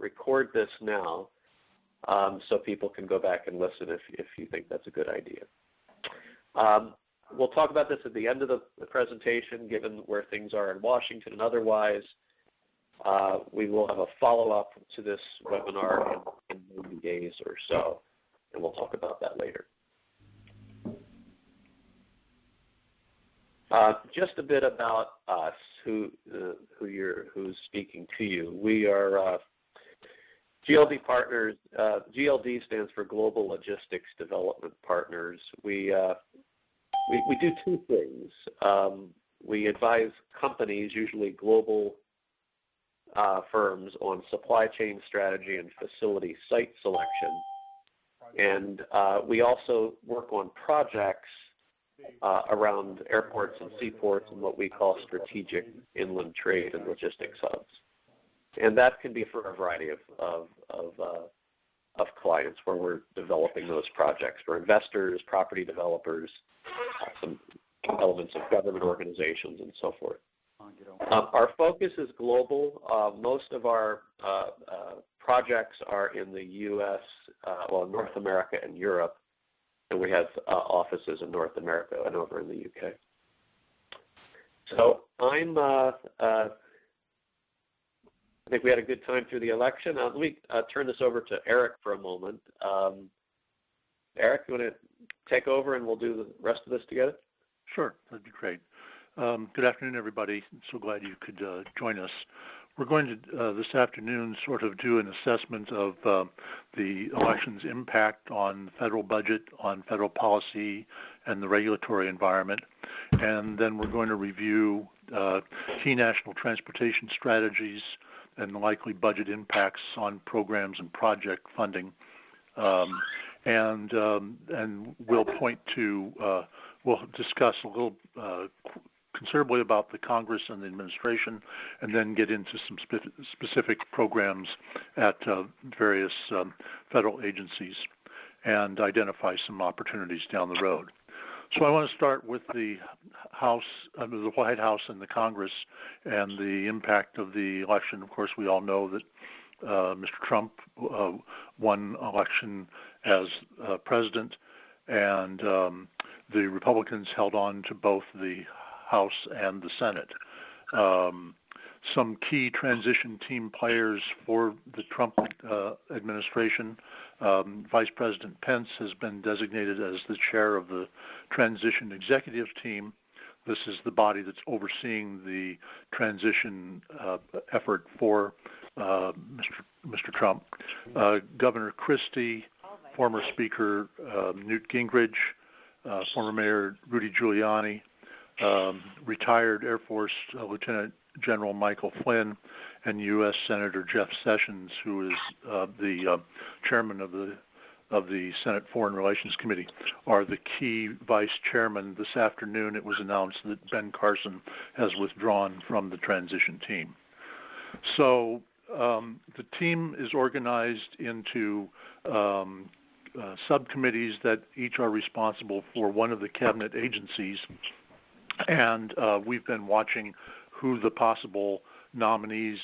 record this now so people can go back and listen if you think that's a good idea. We'll talk about this at the end of the presentation, given where things are in Washington and otherwise. We will have a follow-up to this webinar in 90 days or so, and we'll talk about that later. Just a bit about us, who's speaking to you. We are GLDPartners. GLD stands for Global Logistics Development Partners. We do two things. We advise companies, usually global firms, on supply chain strategy and facility site selection. And we also work on projects around airports and seaports and what we call strategic inland trade and logistics hubs. And that can be for a variety of clients where we're developing those projects for investors, property developers, some elements of government organizations, and so forth. Our focus is global. Most of our projects are in the U.S., North America and Europe, and we have offices in North America and over in the U.K. So I think we had a good time through the election. Let me turn this over to Eric for a moment. Eric, you want to take over and we'll do the rest of this together? Sure, that'd be great. Good afternoon, everybody. I'm so glad you could join us. We're going to this afternoon sort of do an assessment of the election's impact on the federal budget, on federal policy, and the regulatory environment. And then we're going to review key national transportation strategies and the likely budget impacts on programs and project funding. And we'll point to, we'll discuss a little considerably about the Congress and the administration, and then get into some specific programs at various federal agencies and identify some opportunities down the road. So I want to start with the House, the White House and the Congress and the impact of the election. Of course, we all know that Mr. Trump won election as president, and the Republicans held on to both the House and the Senate. Some key transition team players for the Trump administration. Vice President Pence has been designated as the chair of the transition executive team. This is the body that's overseeing the transition effort for Mr. Trump. Governor Christie, former Speaker Newt Gingrich, former Mayor Rudy Giuliani, retired Air Force Lieutenant General Michael Flynn, and U.S. Senator Jeff Sessions, who is the chairman of the Senate Foreign Relations Committee, are the key vice chairmen. This afternoon it was announced that Ben Carson has withdrawn from the transition team. So the team is organized into subcommittees that each are responsible for one of the cabinet agencies, and we've been watching who the possible nominees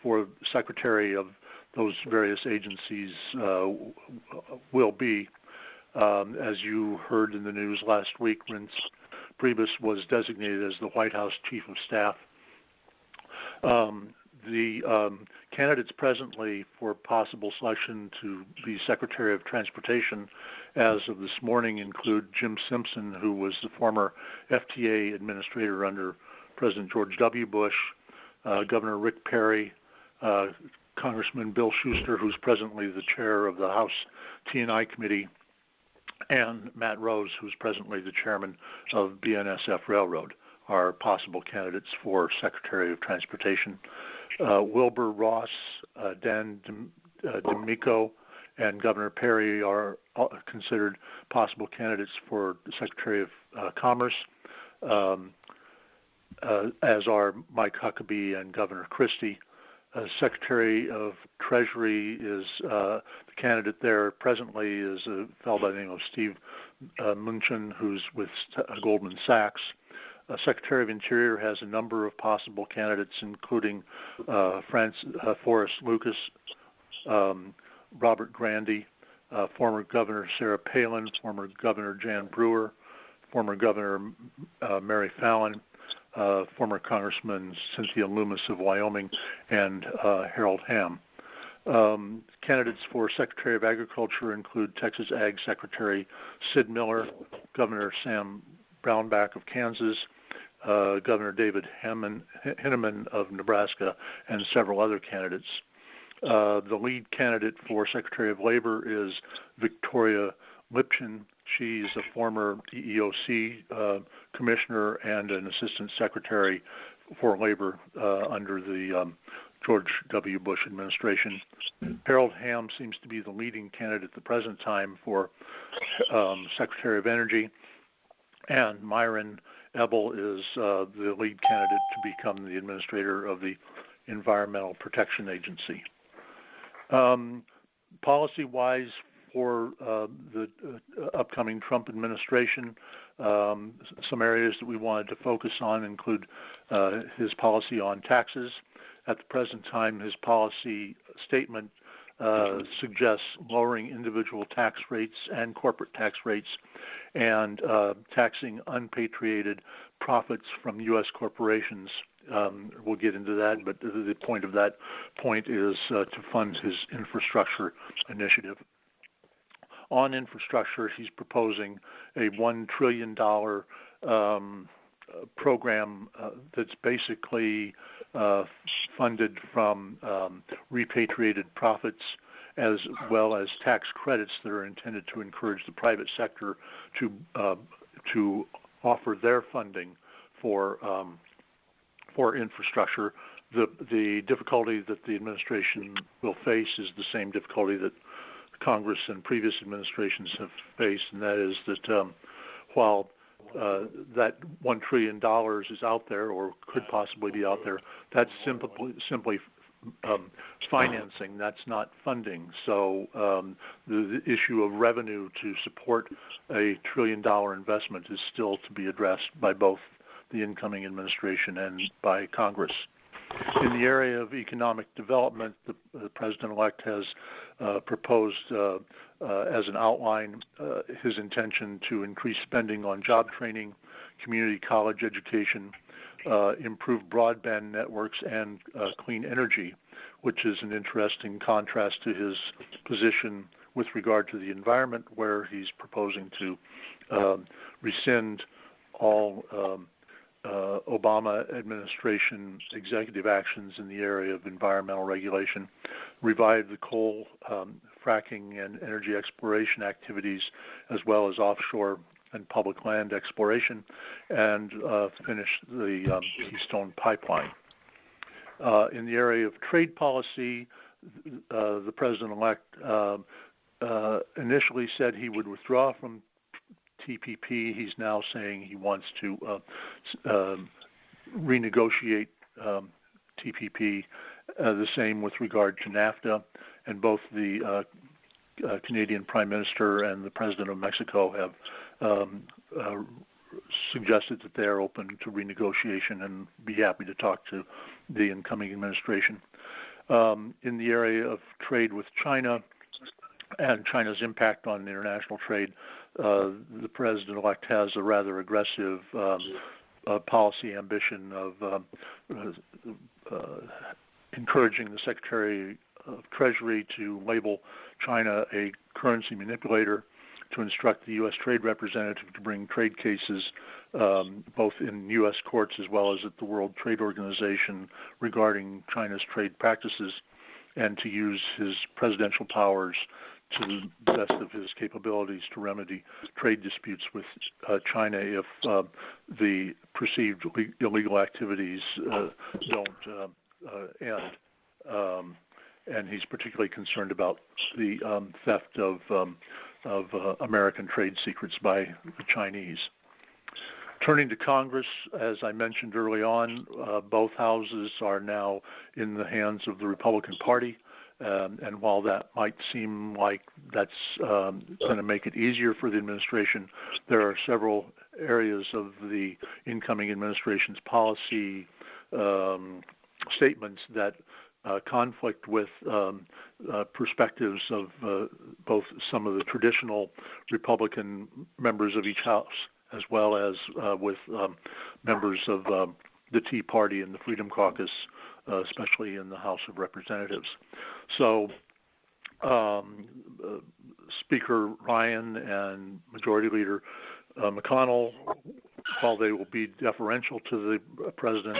for secretary of those various agencies will be. As you heard in the news last week, Reince Priebus was designated as the White House Chief of Staff. The candidates presently for possible selection to be Secretary of Transportation as of this morning include Jim Simpson, who was the former FTA administrator under President George W. Bush, Governor Rick Perry, Congressman Bill Schuster, who's presently the chair of the House T&I Committee, and Matt Rose, who's presently the chairman of BNSF Railroad, are possible candidates for Secretary of Transportation. Wilbur Ross, Dan D'Amico, and Governor Perry are considered possible candidates for the Secretary of Commerce, as are Mike Huckabee and Governor Christie. Secretary of Treasury is the candidate there presently is a fellow by the name of Steve Mnuchin, who's with Goldman Sachs. Secretary of Interior has a number of possible candidates, including Forrest Lucas, Robert Grandy, former Governor Sarah Palin, former Governor Jan Brewer, former Governor Mary Fallin, former Congressman Cynthia Loomis of Wyoming, and Harold Hamm. Candidates for Secretary of Agriculture include Texas Ag Secretary Sid Miller, Governor Sam Brownback of Kansas, Governor David Heineman of Nebraska, and several other candidates. The lead candidate for Secretary of Labor is Victoria Lipchin. She's a former EEOC commissioner and an assistant secretary for labor under the George W. Bush administration. Harold Hamm seems to be the leading candidate at the present time for Secretary of Energy, and Myron Ebel is the lead candidate to become the administrator of the Environmental Protection Agency. Policy-wise, for the upcoming Trump administration, some areas that we wanted to focus on include his policy on taxes. At the present time, his policy statement suggests lowering individual tax rates and corporate tax rates and taxing unpatriated profits from U.S. corporations. We'll get into that, but the point of that point is to fund his infrastructure initiative. On infrastructure, he's proposing a $1 trillion program that's basically funded from repatriated profits, as well as tax credits that are intended to encourage the private sector to offer their funding for infrastructure. The difficulty that the administration will face is the same difficulty that Congress and previous administrations have faced, and that is that while that $1 trillion is out there or could possibly be out there, that's simply financing. That's not funding. So the issue of revenue to support a $1 trillion investment is still to be addressed by both the incoming administration and by Congress. In the area of economic development, the President-elect has proposed as an outline his intention to increase spending on job training, community college education, improve broadband networks, and clean energy, which is an interesting contrast to his position with regard to the environment, where he's proposing to rescind all Obama administration executive actions in the area of environmental regulation, revive the coal, fracking, and energy exploration activities, as well as offshore and public land exploration, and finish the Keystone Pipeline. In the area of trade policy, the President-elect initially said he would withdraw from TPP. He's now saying he wants to renegotiate TPP. The same with regard to NAFTA, and both the Canadian Prime Minister and the President of Mexico have suggested that they are open to renegotiation and be happy to talk to the incoming administration. In the area of trade with China and China's impact on international trade, the President-elect has a rather aggressive policy ambition of encouraging the Secretary of Treasury to label China a currency manipulator, to instruct the U.S. Trade Representative to bring trade cases both in U.S. courts as well as at the World Trade Organization regarding China's trade practices, and to use his presidential powers to the best of his capabilities to remedy trade disputes with China if the perceived illegal activities don't end. And he's particularly concerned about the theft of American trade secrets by the Chinese. Turning to Congress, as I mentioned early on, both houses are now in the hands of the Republican Party. And while that might seem like that's going to make it easier for the administration, there are several areas of the incoming administration's policy statements that conflict with perspectives of both some of the traditional Republican members of each house, as well as with members of the Tea Party and the Freedom Caucus, especially in the House of Representatives. So Speaker Ryan and Majority Leader McConnell, while they will be deferential to the president,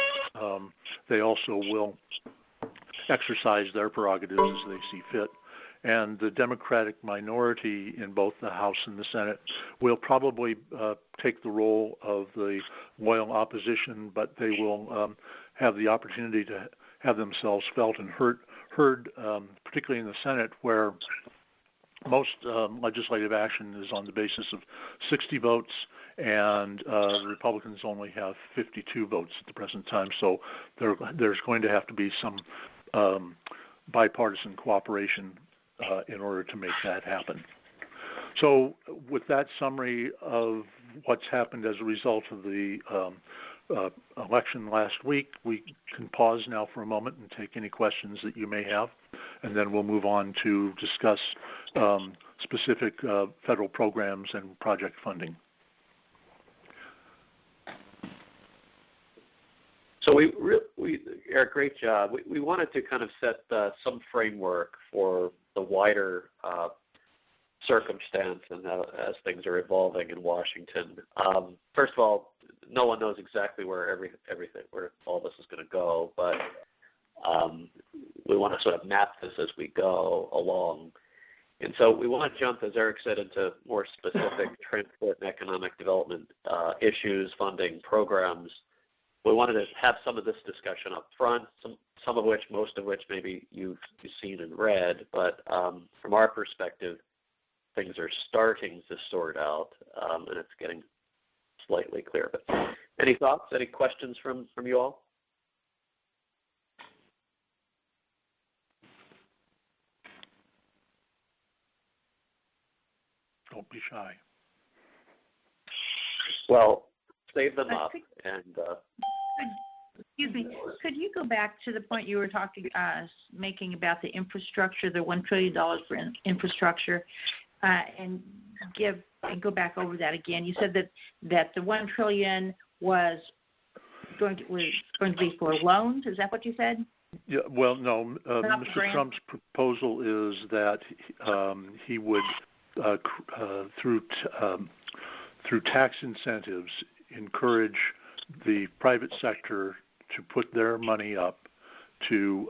they also will exercise their prerogatives as they see fit. And the Democratic minority in both the House and the Senate will probably take the role of the loyal opposition, but they will have the opportunity to have themselves felt and heard, particularly in the Senate, where most legislative action is on the basis of 60 votes, and the Republicans only have 52 votes at the present time. So there's going to have to be some bipartisan cooperation in order to make that happen. So with that summary of what's happened as a result of the election last week, we can pause now for a moment and take any questions that you may have, and then we'll move on to discuss specific federal programs and project funding. So Eric, great job. We wanted to kind of set some framework for the wider circumstance and as things are evolving in Washington. First of all, no one knows exactly where where all this is going to go, but we want to sort of map this as we go along. And so we want to jump, as Eric said, into more specific transport and economic development issues, funding, programs. We wanted to have some of this discussion up front, most of which maybe you've seen and read, but from our perspective, things are starting to sort out, and it's getting slightly clearer. But any thoughts, any questions from you all? Don't be shy. Well, save them up. Excuse me. Could you go back to the point you were making about the infrastructure, the $1 trillion for infrastructure, and go back over that again? You said that the $1 trillion was going to be for loans. Is that what you said? Yeah. Well, no. Mr. Trump's proposal is that he would, through tax incentives, encourage the private sector to put their money up to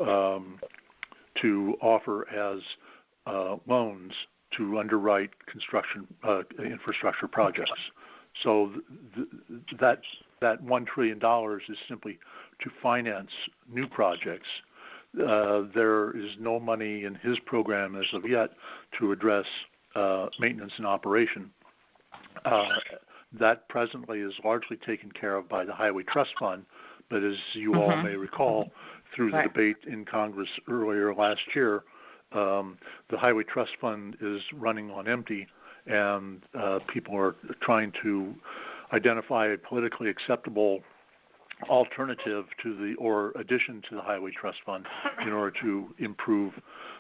offer as loans to underwrite construction infrastructure projects. So that $1 trillion is simply to finance new projects. There is no money in his program as of yet to address maintenance and operation. That presently is largely taken care of by the Highway Trust Fund, but as you all may recall, through the debate in Congress earlier last year, the Highway Trust Fund is running on empty, and people are trying to identify a politically acceptable alternative or addition to the Highway Trust Fund in order to improve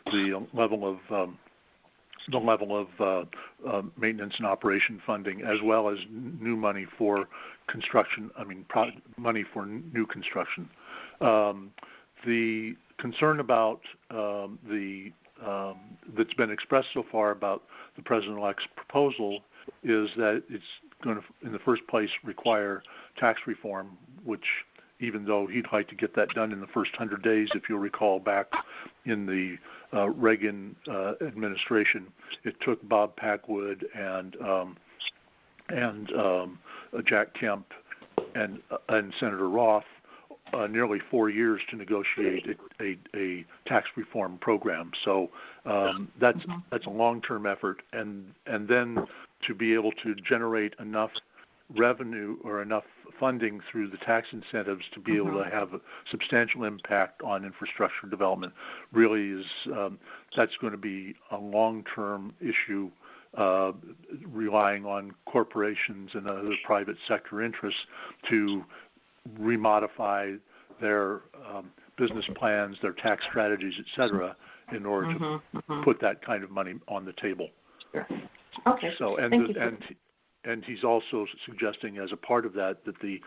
the level of maintenance and operation funding, as well as new money for construction. Money for new construction. The concern about that's been expressed so far about the President-elect's proposal is that it's going to, in the first place, require tax reform, which, even though he'd like to get that done in the first 100 days, if you'll recall back in the Reagan administration, it took Bob Packwood and Jack Kemp and Senator Roth nearly 4 years to negotiate a tax reform program. So that's a long-term effort, and then to be able to generate enough revenue or enough funding through the tax incentives to be able to have a substantial impact on infrastructure development really is that's going to be a long-term issue, relying on corporations and other private sector interests to remodify their business plans, their tax strategies, et cetera, in order to put that kind of money on the table. Sure. Okay. So and he's also suggesting as a part of that that the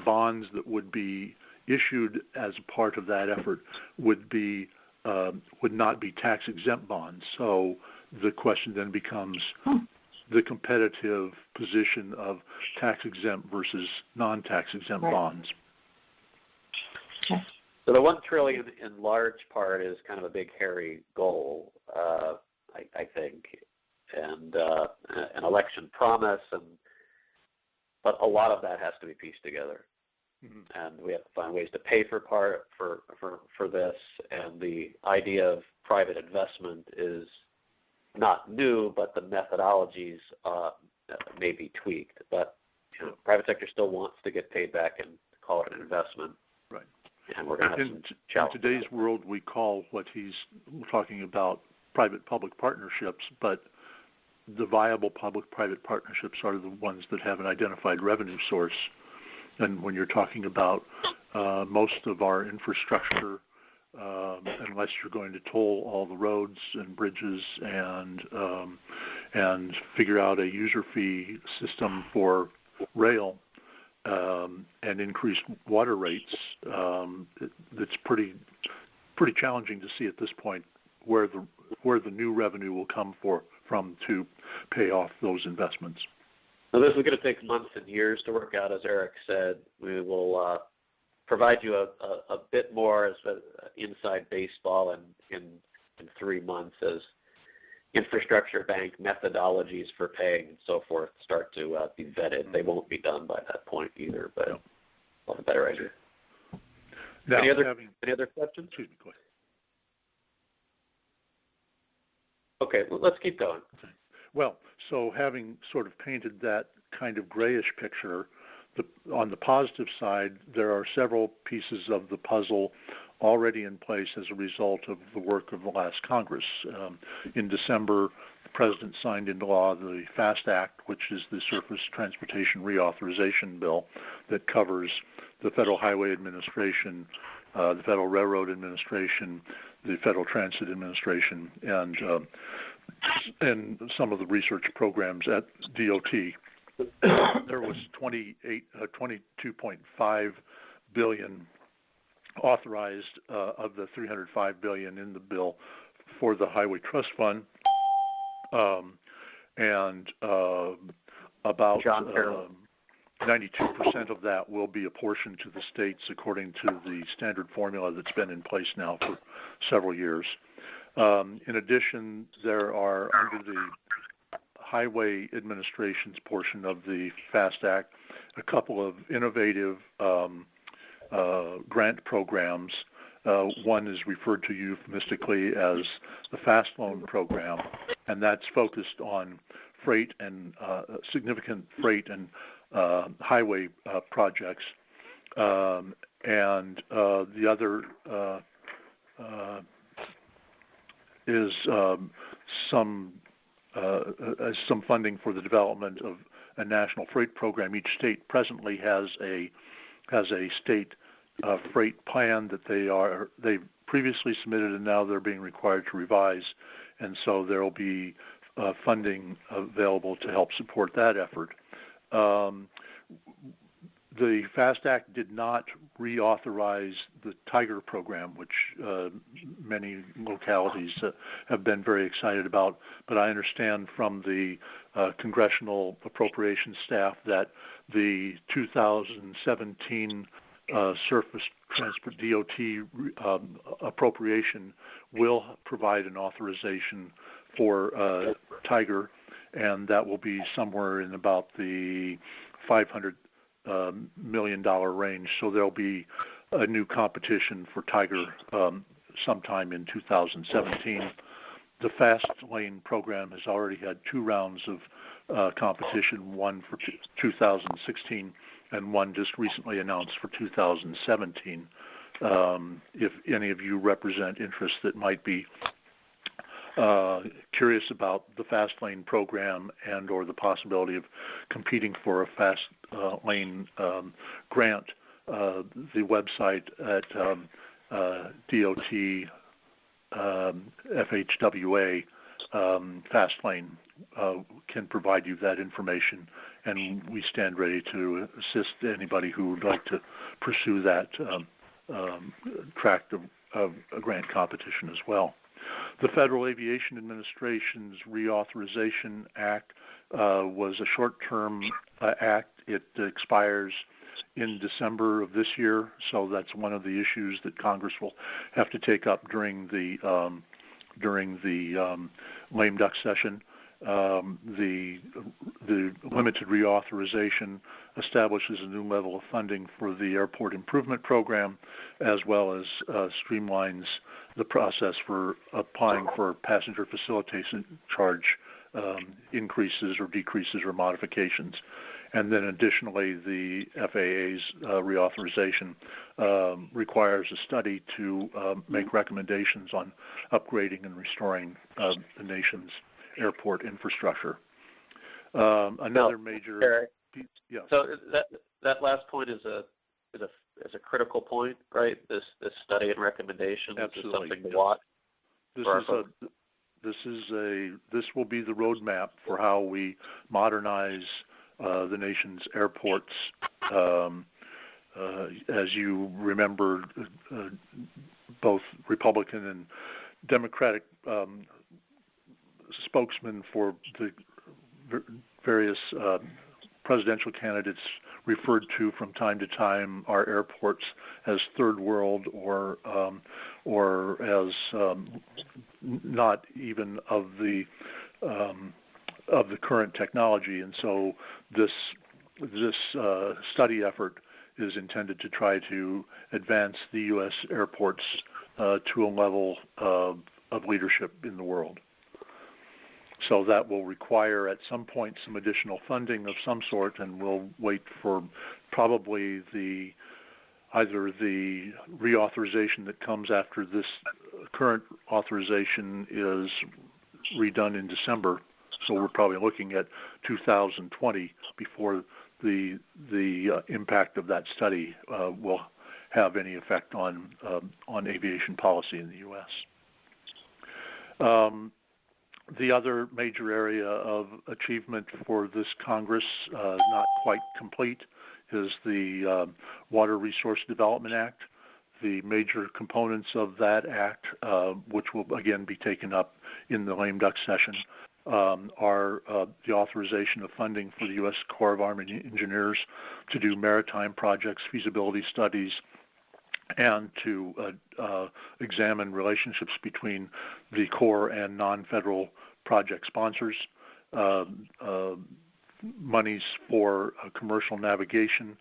bonds that would be issued as a part of that effort would not be tax exempt bonds. So the question then becomes the competitive position of tax exempt versus non-tax exempt bonds. Okay. So the $1 trillion in large part is kind of a big hairy goal, I think, and an election promise, but a lot of that has to be pieced together, and we have to find ways to pay for this. And the idea of private investment is not new, but the methodologies may be tweaked. But private sector still wants to get paid back and call it an investment. Right. And we're going to have some challenges. In today's world, we call what he's talking about private-public partnerships, but the viable public-private partnerships are the ones that have an identified revenue source. And when you're talking about most of our infrastructure, unless you're going to toll all the roads and bridges and figure out a user fee system for rail and increase water rates, it's pretty challenging to see at this point where the new revenue will come from to pay off those investments. Now, this is going to take months and years to work out, as Eric said. We will provide you a bit more as inside baseball in 3 months as infrastructure bank methodologies for paying and so forth start to be vetted. They won't be done by that point either, but I'll have a better idea. Now, any other questions? Excuse me, go ahead. Okay, well, let's keep going. Okay. Well, so having sort of painted that kind of grayish picture, on the positive side, there are several pieces of the puzzle already in place as a result of the work of the last Congress. In December, the President signed into law the FAST Act, which is the Surface Transportation Reauthorization Bill that covers the Federal Highway Administration, the Federal Railroad Administration, the Federal Transit Administration, and some of the research programs at DOT. There was $22.5 billion authorized of the $305 billion in the bill for the Highway Trust Fund, and about 92% of that will be apportioned to the states according to the standard formula that's been in place now for several years. In addition, there are, under the Highway Administration's portion of the FAST Act, a couple of innovative grant programs. One is referred to euphemistically as the Fast Loan Program, and that's focused on freight and significant freight and highway projects. And the other is some funding for the development of a national freight program. Each state presently has a state freight plan that they previously submitted, and now they're being required to revise, and so there will be funding available to help support that effort. The FAST Act did not reauthorize the Tiger program, which many localities have been very excited about. But I understand from the Congressional Appropriations staff that the 2017 Surface Transport DOT appropriation will provide an authorization for Tiger, and that will be somewhere in about the $500 million range. So there'll be a new competition for Tiger sometime in 2017. The Fast Lane program has already had 2 rounds of competition, one for 2016 and one just recently announced for 2017. If any of you represent interests that might be curious about the Fast Lane program and or the possibility of competing for a Fast Lane grant, the website at DOT, FHWA, Fast Lane can provide you that information, and we stand ready to assist anybody who would like to pursue that track of a grant competition as well. The Federal Aviation Administration's Reauthorization Act was a short-term act. It expires in December of this year, so that's one of the issues that Congress will have to take up during the lame duck session. The limited reauthorization establishes a new level of funding for the airport improvement program, as well as streamlines the process for applying for passenger facilitation charge increases or decreases or modifications. And then additionally, the FAA's reauthorization requires a study to make recommendations on upgrading and restoring the nation's airport infrastructure. Another major. Eric, yes. So that last point is a critical point, right? This study and recommendations is something to watch. This will be the roadmap for how we modernize the nation's airports. As you remember, both Republican and Democratic spokesmen for the various presidential candidates referred to from time to time our airports as third world or as not even of the current technology, and so this study effort is intended to try to advance the U.S. airports to a level of leadership in the world. So that will require at some point some additional funding of some sort, and we'll wait for probably either the reauthorization that comes after this current authorization is redone in December. So we're probably looking at 2020 before the impact of that study will have any effect on aviation policy in the U.S. The other major area of achievement for this Congress, not quite complete, is the Water Resource Development Act. The major components of that act, which will again be taken up in the lame duck session, are the authorization of funding for the U.S. Corps of Army Engineers to do maritime projects, feasibility studies, and to examine relationships between the Corps and non-federal project sponsors. Monies for commercial navigation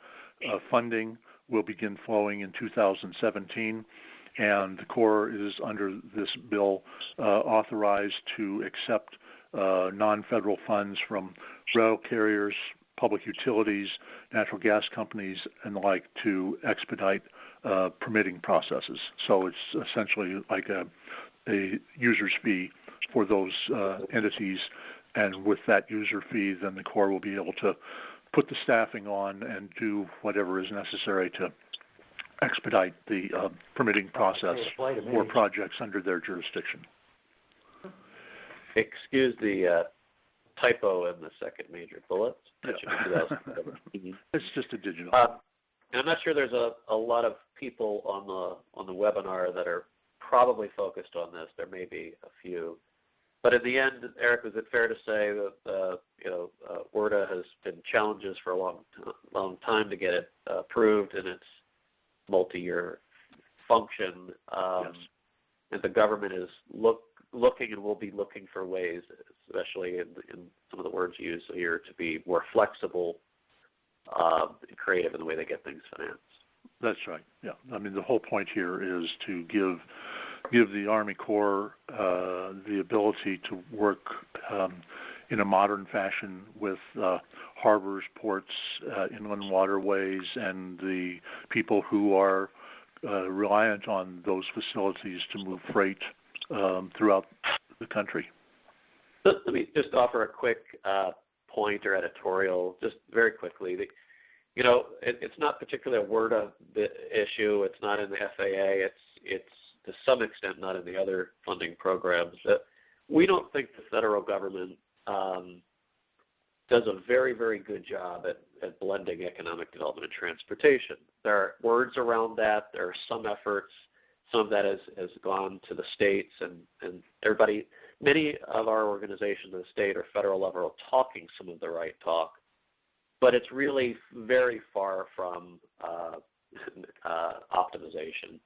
funding will begin flowing in 2017, and the Corps is under this bill authorized to accept non-federal funds from rail carriers, public utilities, natural gas companies, and the like to expedite permitting processes. So it's essentially like a user's fee for those entities, and with that user fee, then the Corps will be able to put the staffing on and do whatever is necessary to expedite the permitting process for projects under their jurisdiction. Excuse the typo in the second major bullet. It's just a digital. And I'm not sure there's a lot of people on the webinar that are probably focused on this. There may be a few. But in the end, Eric, is it fair to say that WRDA has been challenges for a long time to get it approved in its multi-year function, yes. And the government is looking and will be looking for ways, especially in some of the words used here, to be more flexible and creative in the way they get things financed. That's right. Yeah. I mean, the whole point here is to give the Army Corps the ability to work in a modern fashion with harbors, ports, inland waterways, and the people who are reliant on those facilities to move freight throughout the country. Let me just offer a quick point or editorial, just very quickly. It's not particularly a WRDA issue. It's not in the FAA. it's to some extent not in the other funding programs. We don't think the federal government does a very, very good job at blending economic development and transportation. There are words around that. There are some efforts. Some of that has gone to the states, and everybody, many of our organizations in the state or federal level are talking some of the right talk, but it's really very far from optimization.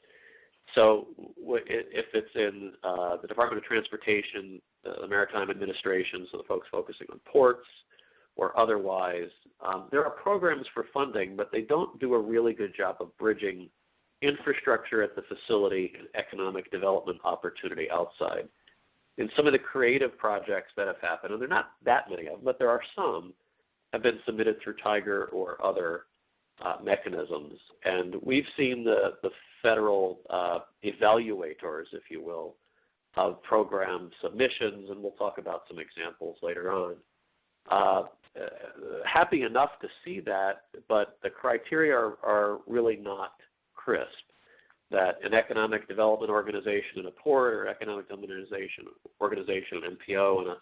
So if it's in the Department of Transportation, the Maritime Administration, so the folks focusing on ports, or otherwise, there are programs for funding, but they don't do a really good job of bridging infrastructure at the facility and economic development opportunity outside. In some of the creative projects that have happened, and there are not that many of them, but there are some, have been submitted through Tiger or other mechanisms. And we've seen the federal evaluators, if you will, of program submissions, and we'll talk about some examples later on. Happy enough to see that, but the criteria are really not crisp. That an economic development organization in a port or economic development organization, an NPO in a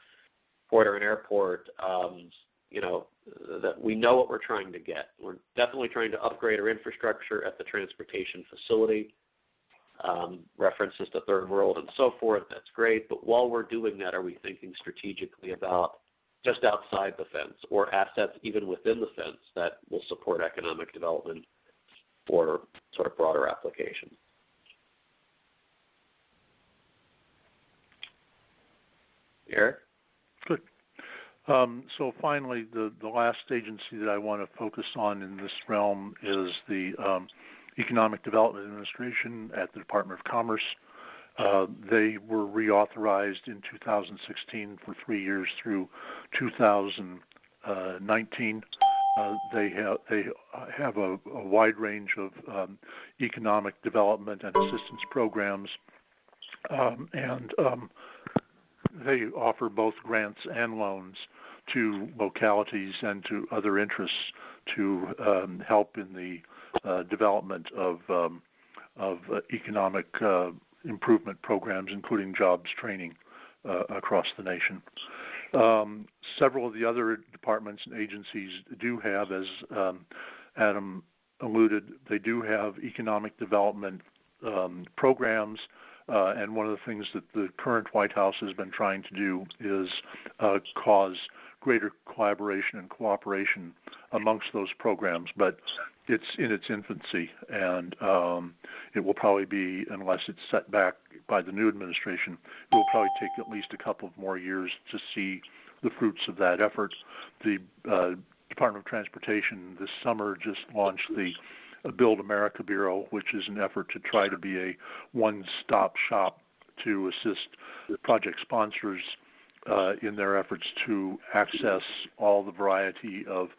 port or an airport, that we know what we're trying to get. We're definitely trying to upgrade our infrastructure at the transportation facility, references to third world and so forth. That's great. But while we're doing that, are we thinking strategically about just outside the fence or assets even within the fence that will support economic development for sort of broader application? Eric? Good. So finally, the last agency that I want to focus on in this realm is the Economic Development Administration at the Department of Commerce. They were reauthorized in 2016 for 3 years through 2019. They have a wide range of economic development and assistance programs, and they offer both grants and loans to localities and to other interests to help in the development of economic improvement programs, including jobs training across the nation. Several of the other departments and agencies do have, as Adam alluded, they do have economic development programs, and one of the things that the current White House has been trying to do is cause greater collaboration and cooperation amongst those programs, but it's in its infancy, and it will probably be, unless it's set back by the new administration, it will probably take at least a couple of more years to see the fruits of that effort. The Department of Transportation this summer just launched the Build America Bureau, which is an effort to try to be a one-stop shop to assist project sponsors in their efforts to access all the variety of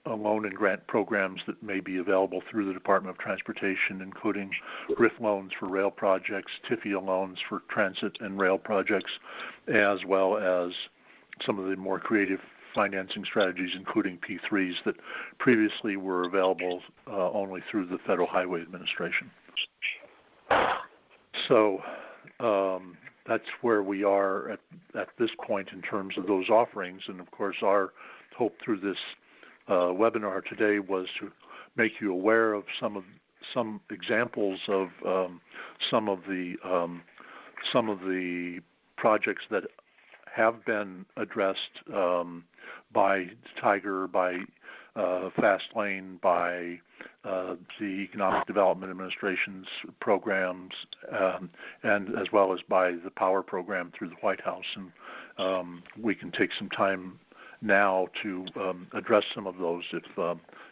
loan and grant programs that may be available through the Department of Transportation, including GRIF loans for rail projects, TIFIA loans for transit and rail projects, as well as some of the more creative financing strategies, including P3s that previously were available only through the Federal Highway Administration. So that's where we are at this point in terms of those offerings. And of course, our hope through this webinar today was to make you aware of some examples of some of the projects that have been addressed by Tiger, by Fastlane, by the Economic Development Administration's programs, and as well as by the Power Program through the White House. And we can take some time now to address some of those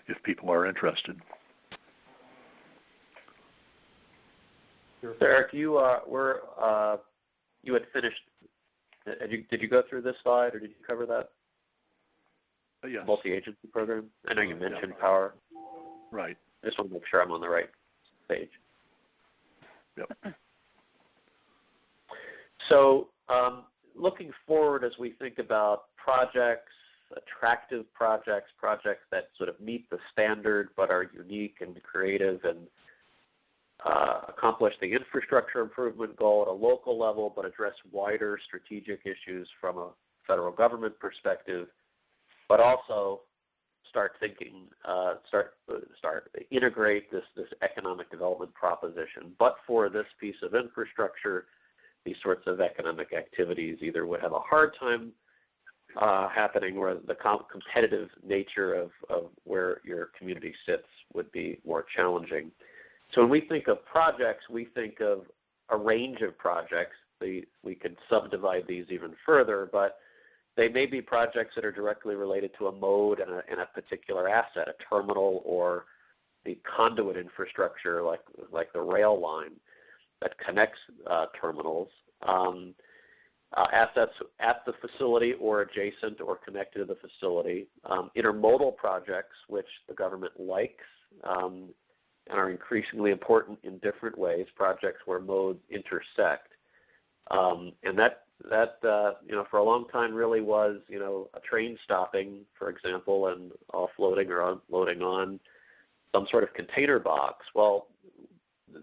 if people are interested. Eric, you had finished. Did you go through this slide, or did you cover that? Yes. Multi-agency program? I know you mentioned Power. Right. I just want to make sure I'm on the right page. Yep. So looking forward as we think about projects, attractive projects, projects that sort of meet the standard but are unique and creative and accomplish the infrastructure improvement goal at a local level, but address wider strategic issues from a federal government perspective, but also start thinking, integrate this economic development proposition. But for this piece of infrastructure, these sorts of economic activities either would have a hard time happening, or the competitive nature of where your community sits would be more challenging. So when we think of projects, we think of a range of projects. We could subdivide these even further, but they may be projects that are directly related to a mode and a particular asset, a terminal, or the conduit infrastructure like the rail line that connects terminals. Assets at the facility or adjacent or connected to the facility. Intermodal projects, which the government likes and are increasingly important in different ways, projects where modes intersect. And that for a long time really was, a train stopping, for example, and offloading or unloading on some sort of container box. Well,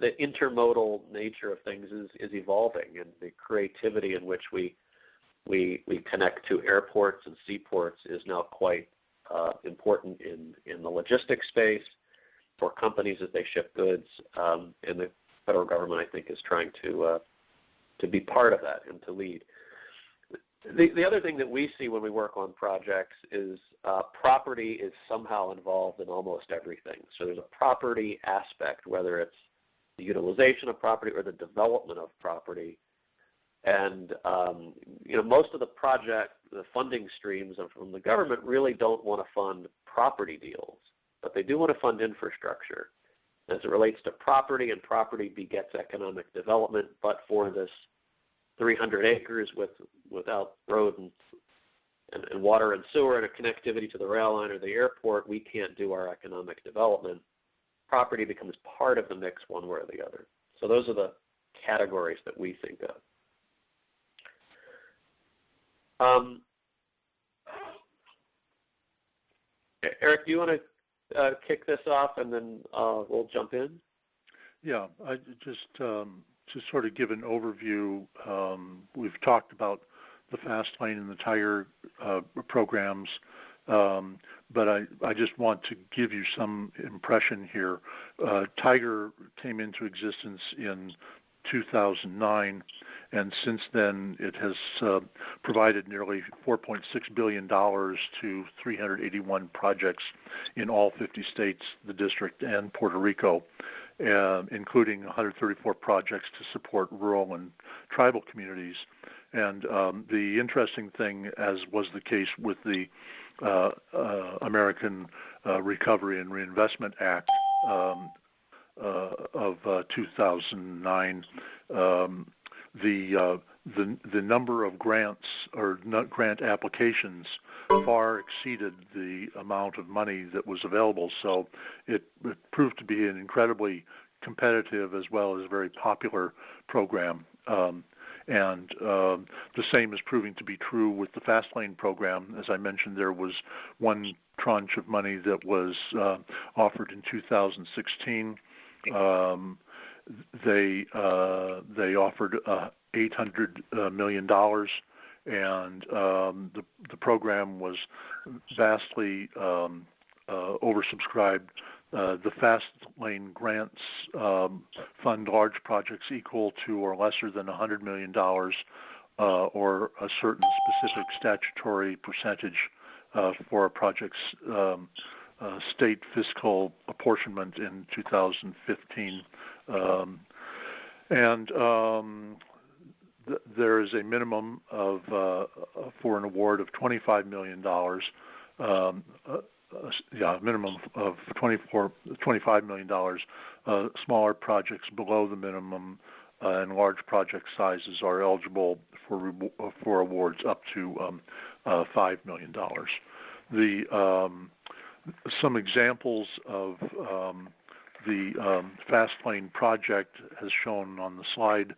the intermodal nature of things is evolving, and the creativity in which we connect to airports and seaports is now quite important in the logistics space for companies as they ship goods, and the federal government, I think, is trying to be part of that and to lead. The other thing that we see when we work on projects is property is somehow involved in almost everything. So there's a property aspect, whether it's the utilization of property or the development of property. And most of the funding streams from the government really don't want to fund property deals, but they do want to fund infrastructure. As it relates to property, and property begets economic development, but for this 300 acres without road and water and sewer and a connectivity to the rail line or the airport, we can't do our economic development. Property becomes part of the mix one way or the other. So those are the categories that we think of. Eric, do you want to kick this off, and then we'll jump in? Yeah, I just to sort of give an overview, we've talked about the Fast Lane and the Tiger programs, but I just want to give you some impression here. Tiger came into existence in 2009, and since then it has provided nearly $4.6 billion to 381 projects in all 50 states, the district, and Puerto Rico, including 134 projects to support rural and tribal communities. And the interesting thing, as was the case with the American Recovery and Reinvestment Act of 2009, the number of grants or grant applications far exceeded the amount of money that was available. So it proved to be an incredibly competitive as well as very popular program. And the same is proving to be true with the Fast Lane program. As I mentioned, there was one tranche of money that was offered in 2016. They offered $800 million, and the program was vastly oversubscribed. The Fast Lane grants fund large projects equal to or lesser than $100 million, or a certain specific statutory percentage for a project's state fiscal apportionment in 2015. There is a minimum of for an award of $25 million. Minimum of $25 million. Smaller projects below the minimum and large project sizes are eligible for awards up to $5 million. Some examples of the Fast Lane project as shown on the slide.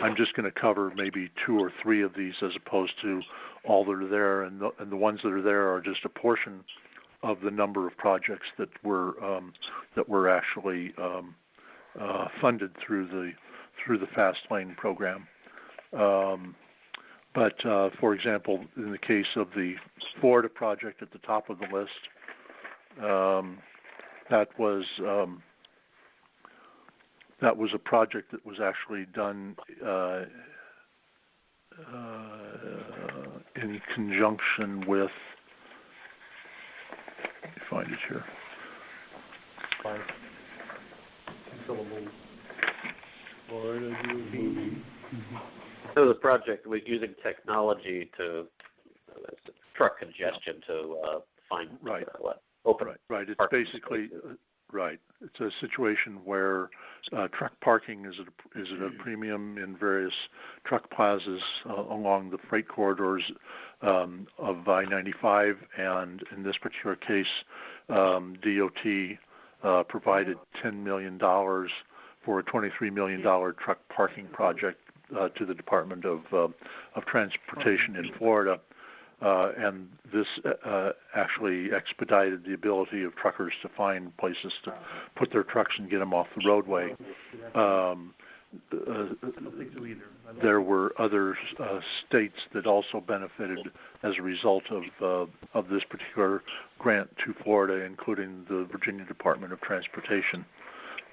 I'm just going to cover maybe 2 or 3 of these as opposed to all that are there, and the ones that are there are just a portion the number of projects that were actually funded through the Fast Lane program. But for example, in the case of the Florida project at the top of the list, that was a project that was actually done in conjunction with. Let me find it here. So the project was using technology to truck congestion to find open. Right. It's basically right. It's a situation where truck parking is at a premium in various truck plazas along the freight corridors of I-95, and in this particular case, DOT provided $10 million for a $23 million truck parking project to the Department of Transportation in Florida. And this actually expedited the ability of truckers to find places to put their trucks and get them off the roadway. There were other states that also benefited as a result of this particular grant to Florida, including the Virginia Department of Transportation.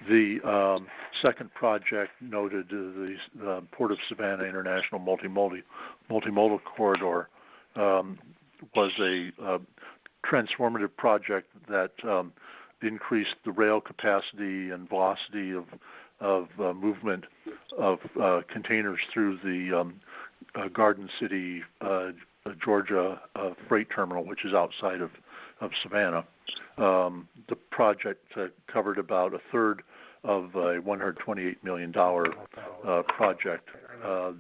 The second project noted, the Port of Savannah International Multimodal Corridor, was a transformative project that increased the rail capacity and velocity of movement of containers through the Garden City, Georgia freight terminal, which is outside of Savannah. The project covered about a third of a $128 million project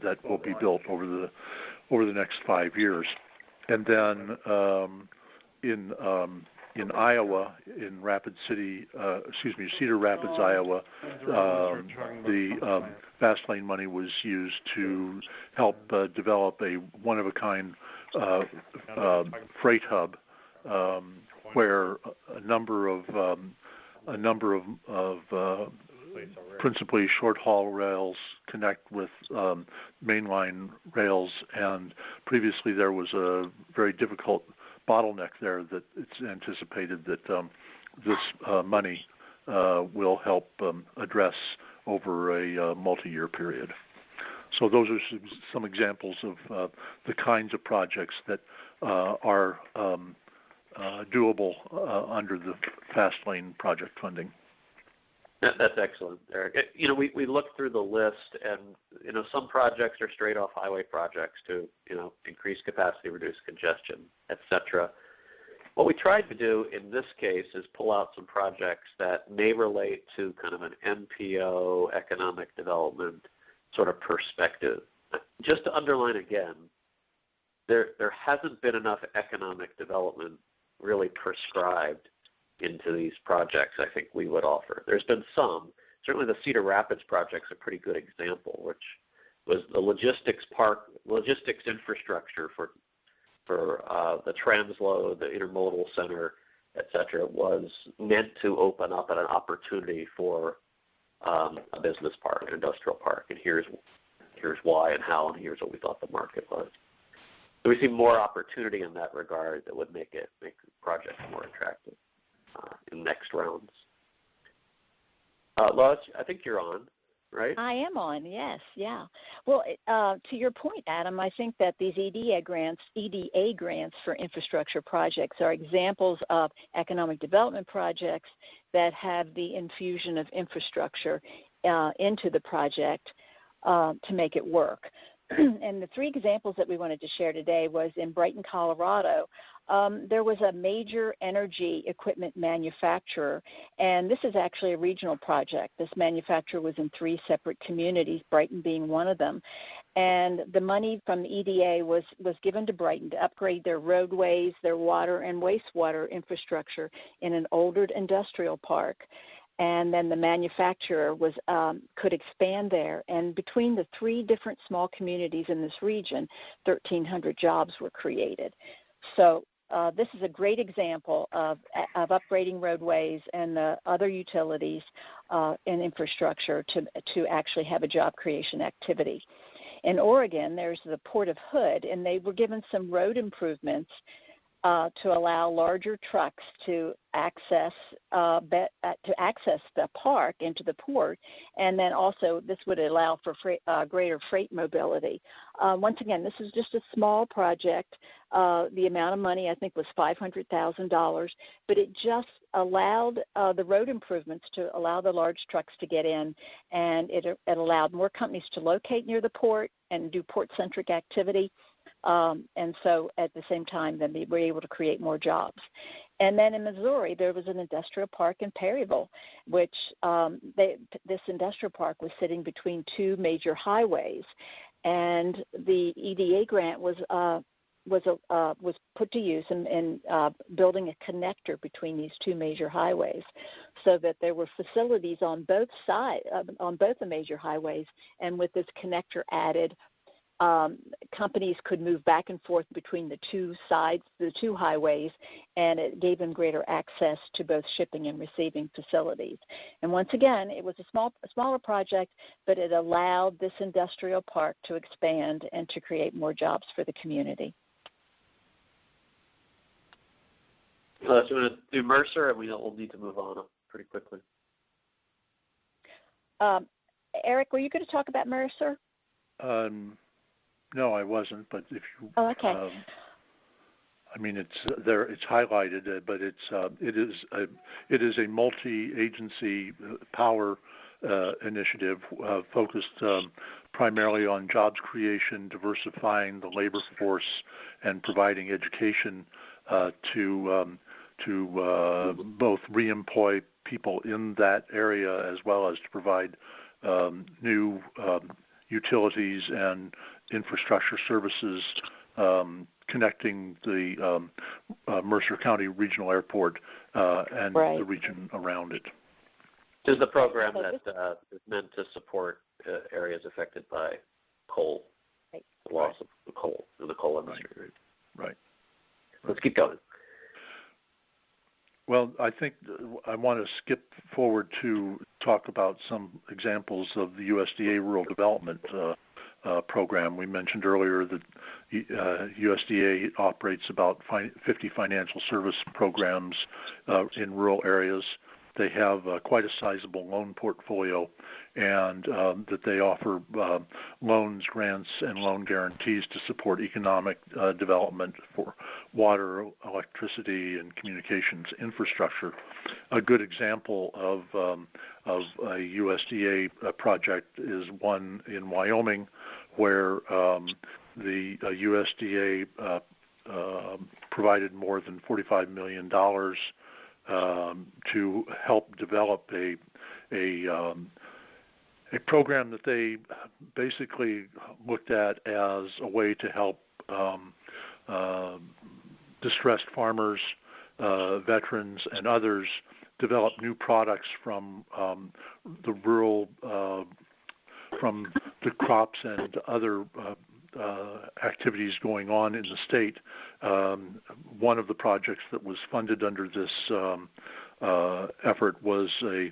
that will be built over the next 5 years. And then in Iowa, in Cedar Rapids, Iowa, the Fast Lane money was used to help develop a one-of-a-kind freight hub where a number of principally short-haul rails connect with mainline rails, and previously there was a very difficult bottleneck there that it's anticipated that this money will help address over a multi-year period. So those are some examples of the kinds of projects that are doable under the Fast Lane project funding. That's excellent, Eric. We looked through the list, and some projects are straight off highway projects to increase capacity, reduce congestion, etc. What we tried to do in this case is pull out some projects that may relate to kind of an MPO economic development sort of perspective. Just to underline again, there hasn't been enough economic development really prescribed into these projects, I think we would offer. There's been some. Certainly the Cedar Rapids project's a pretty good example, which was the logistics infrastructure for the transload, the intermodal center, et cetera, was meant to open up an opportunity for a business park, an industrial park, and here's why and how, and here's what we thought the market was. So we see more opportunity in that regard that would make the project more attractive in next rounds. Lois, I think you're on, right? I am on, yes, yeah. Well, to your point, Adam, I think that these EDA grants for infrastructure projects are examples of economic development projects that have the infusion of infrastructure into the project to make it work. And the three examples that we wanted to share today was in Brighton, Colorado. There was a major energy equipment manufacturer, and this is actually a regional project. This manufacturer was in 3 separate communities, Brighton being one of them. And the money from the EDA was given to Brighton to upgrade their roadways, their water and wastewater infrastructure in an older industrial park. And then the manufacturer could expand there. And between the 3 different small communities in this region, 1,300 jobs were created. So this is a great example of upgrading roadways and the other utilities and infrastructure to actually have a job creation activity. In Oregon, there's the Port of Hood, and they were given some road improvements to allow larger trucks to access the park into the port, and then also this would allow for greater freight mobility. Once again, this is just a small project. The amount of money I think was $500,000, but it just allowed the road improvements to allow the large trucks to get in, and it allowed more companies to locate near the port and do port-centric activity. And so at the same time, then they were able to create more jobs. And then in Missouri, there was an industrial park in Perryville, which this industrial park was sitting between two major highways. And the EDA grant was put to use in building a connector between these two major highways, so that there were facilities on both sides, on both the major highways, and with this connector added, companies could move back and forth between the two sides, the two highways, and it gave them greater access to both shipping and receiving facilities. And once again, it was a smaller project, but it allowed this industrial park to expand and to create more jobs for the community. So we're going to do Mercer, and we'll need to move on pretty quickly. Eric, were you going to talk about Mercer? No, I wasn't. But if you, oh, okay. I mean, it's there. It's highlighted, but it is a multi-agency power initiative focused primarily on jobs creation, diversifying the labor force, and providing education to both reemploy people in that area as well as to provide new utilities and infrastructure services connecting the Mercer County Regional Airport and the region around it. This is the program that is meant to support areas affected by coal, the loss of the coal in the coal industry. Right. Let's keep going. Well, I think I want to skip forward to talk about some examples of the USDA Rural Development program. We mentioned earlier that USDA operates about 50 financial service programs in rural areas. They have quite a sizable loan portfolio, and that they offer loans, grants, and loan guarantees to support economic development for water, electricity, and communications infrastructure. A good example of a USDA project is one in Wyoming, where the USDA provided more than $45 million to help develop a program that they basically looked at as a way to help distressed farmers, veterans, and others develop new products from the rural, from the crops and other activities going on in the state. One of the projects that was funded under this effort was a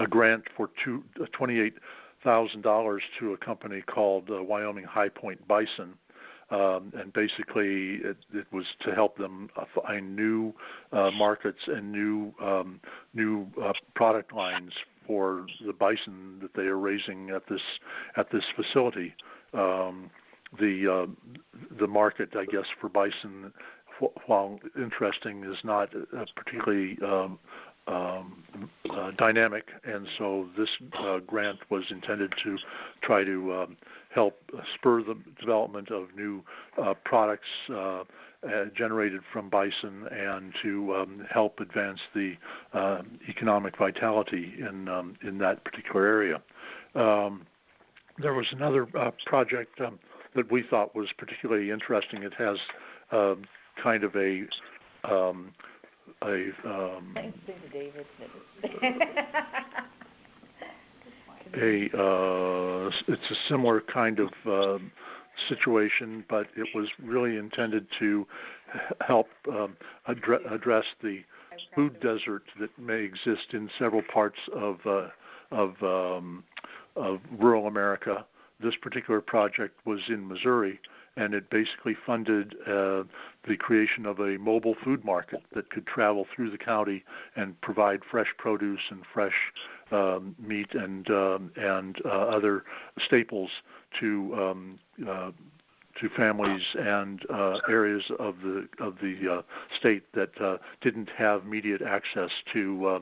grant for $28,000 to a company called Wyoming High Point Bison. And basically, it was to help them find new markets and new product lines for the bison that they are raising at this facility. The market, I guess, for bison, while interesting, is not particularly dynamic, and so this grant was intended to try to help spur the development of new products generated from bison, and to help advance the economic vitality in that particular area. There was another project that we thought was particularly interesting. It has kind of it's a similar kind of situation, but it was really intended to help address the food desert that may exist in several parts of rural America. This particular project was in Missouri, and it basically funded the creation of a mobile food market that could travel through the county and provide fresh produce and fresh meat and other staples to families and areas of the state that didn't have immediate access to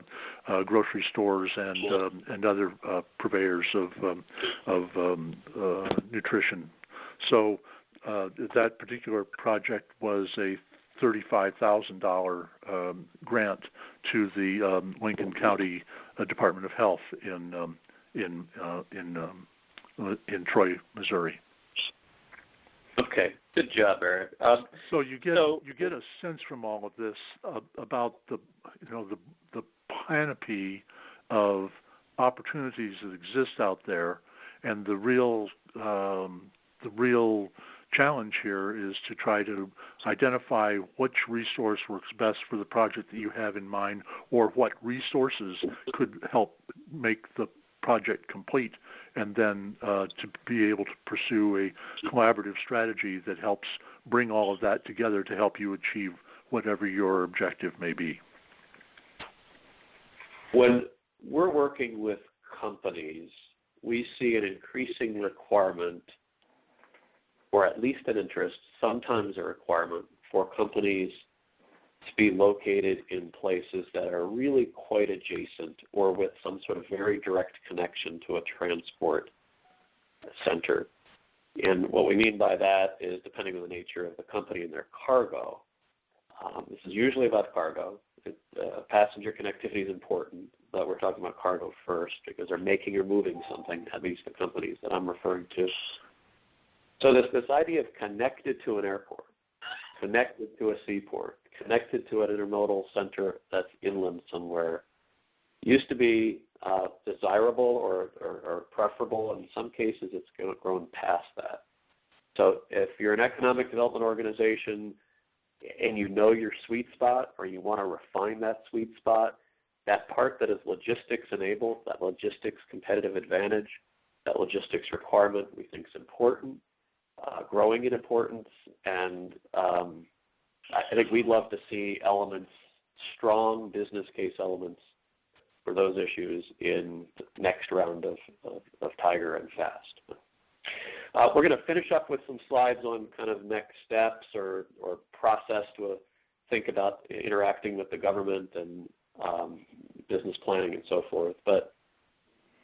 grocery stores and other purveyors of nutrition. So that particular project was a $35,000 grant to the Lincoln County Department of Health in Troy, Missouri. Okay, good job, Eric. So you get a sense from all of this about the panoply of opportunities that exist out there, and the real challenge here is to try to identify which resource works best for the project that you have in mind, or what resources could help make the project complete, and then to be able to pursue a collaborative strategy that helps bring all of that together to help you achieve whatever your objective may be. When we're working with companies, we see an increasing requirement, or at least an interest, sometimes a requirement, for companies to be located in places that are really quite adjacent or with some sort of very direct connection to a transport center. And what we mean by that is, depending on the nature of the company and their cargo, this is usually about cargo. Passenger connectivity is important, but we're talking about cargo first because they're making or moving something, at least the companies that I'm referring to. So this idea of connected to an airport, connected to a seaport, connected to an intermodal center that's inland somewhere, used to be desirable or preferable. In some cases, it's grown past that. So if you're an economic development organization and you know your sweet spot, or you want to refine that sweet spot, that part that is logistics enabled, that logistics competitive advantage, that logistics requirement we think is important, growing in importance, and I think we'd love to see elements, strong business case elements for those issues in the next round of Tiger and Fast. We're going to finish up with some slides on kind of next steps or process to think about interacting with the government and business planning and so forth. But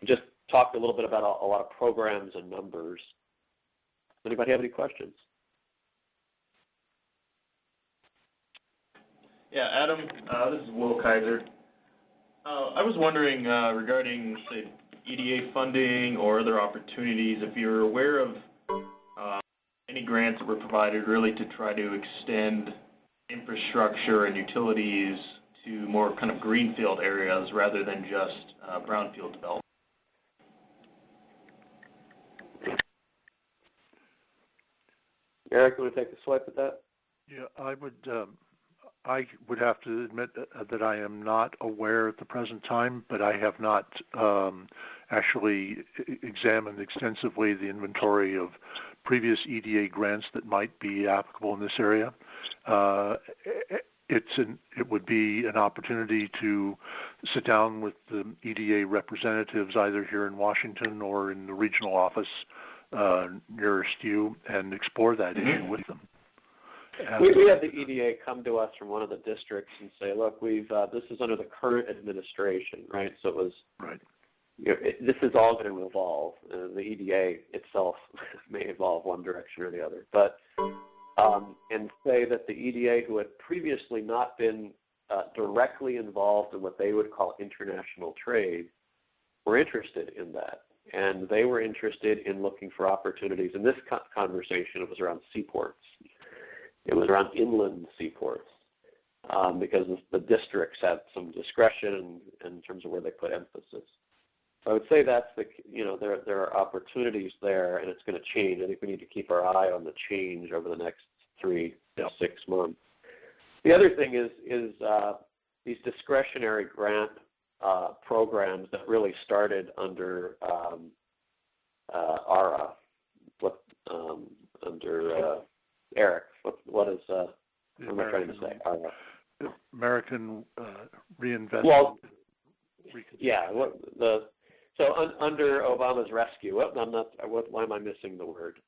just talked a little bit about a lot of programs and numbers. Anybody have any questions? Yeah, Adam, this is Will Kaiser. I was wondering regarding, say, EDA funding or other opportunities, if you're aware of any grants that were provided really to try to extend infrastructure and utilities to more kind of greenfield areas rather than just brownfield development. Eric, you want to take a swipe at that? Yeah, I would have to admit that I am not aware at the present time, but I have not actually examined extensively the inventory of previous EDA grants that might be applicable in this area. It would be an opportunity to sit down with the EDA representatives either here in Washington or in the regional office nearest you and explore that issue with them. We had the EDA come to us from one of the districts and say, look, this is under the current administration, right? So it was, right. This is all going to evolve. The EDA itself may evolve one direction or the other. But and say that the EDA, who had previously not been directly involved in what they would call international trade, were interested in that. And they were interested in looking for opportunities. In this conversation, it was around seaports. It was around inland seaports because the districts had some discretion in terms of where they put emphasis. I would say that's there are opportunities there, and it's going to change. I think we need to keep our eye on the change over the next 3 to 6 months. The other thing is these discretionary grant programs that really started under ARA, under Eric. What is what am I trying to say? American Reinvestment. Well, yeah. Under Obama's rescue. Why am I missing the word?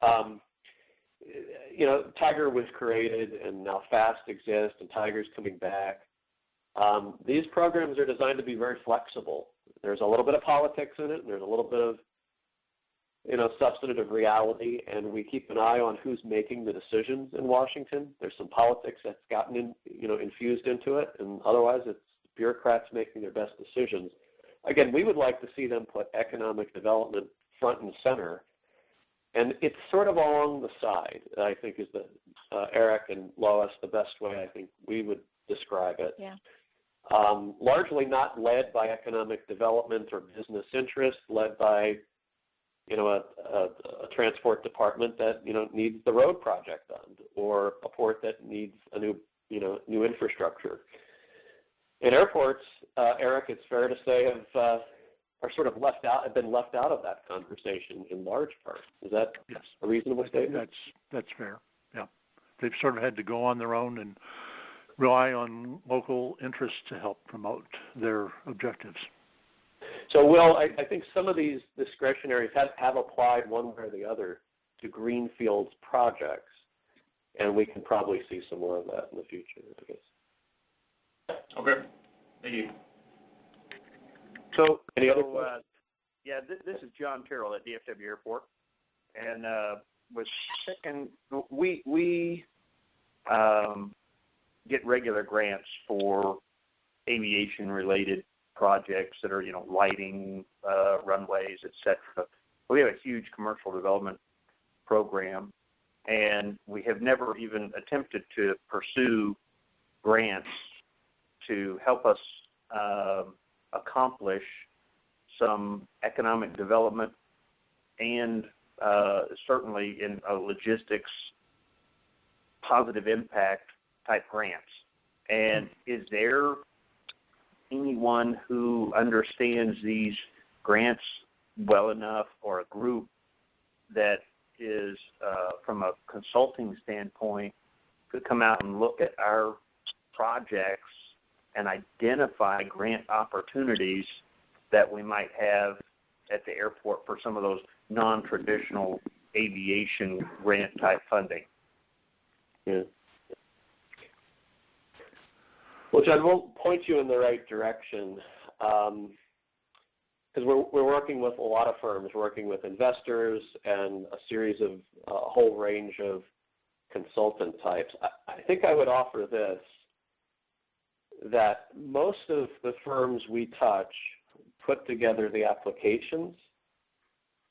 Tiger was created, and now FAST exists, and Tiger's coming back. These programs are designed to be very flexible. There's a little bit of politics in it, and there's a little bit of substantive reality, and we keep an eye on who's making the decisions in Washington. There's some politics that's gotten infused into it, and otherwise it's bureaucrats making their best decisions. Again, we would like to see them put economic development front and center, and it's sort of along the side, I think, is the Eric and Lois, the best way I think we would describe it. Yeah. Largely not led by economic development or business interest, led by a transport department that needs the road project done, or a port that needs a new infrastructure. And airports, Eric, it's fair to say, are sort of have been left out of that conversation in large part. Is that a reasonable statement? That's fair. Yeah, they've sort of had to go on their own and rely on local interests to help promote their objectives. So, Will, I think some of these discretionaries have applied one way or the other to greenfields projects, and we can probably see some more of that in the future, I guess. Okay. Thank you. So, any other questions? This is John Terrell at DFW Airport, and was checking. We get regular grants for aviation-related projects that are, lighting, runways, etc. We have a huge commercial development program, and we have never even attempted to pursue grants to help us accomplish some economic development and certainly in a logistics positive impact type grants. And is there anyone who understands these grants well enough, or a group that is, from a consulting standpoint, could come out and look at our projects and identify grant opportunities that we might have at the airport for some of those non-traditional aviation grant type funding? Yeah. Well, John, we'll point you in the right direction, because we're working with a lot of firms, working with investors and a series of a whole range of consultant types. I think I would offer this, that most of the firms we touch put together the applications,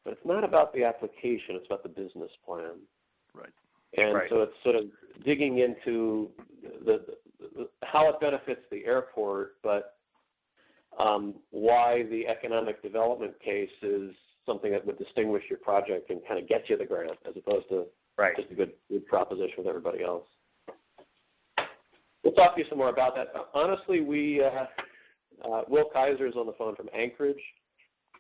but it's not about the application, it's about the business plan. Right. And so it's sort of digging into how it benefits the airport, but why the economic development case is something that would distinguish your project and kind of get you the grant, as opposed to just a good proposition with everybody else. We'll talk to you some more about that. Honestly, Will Kaiser is on the phone from Anchorage,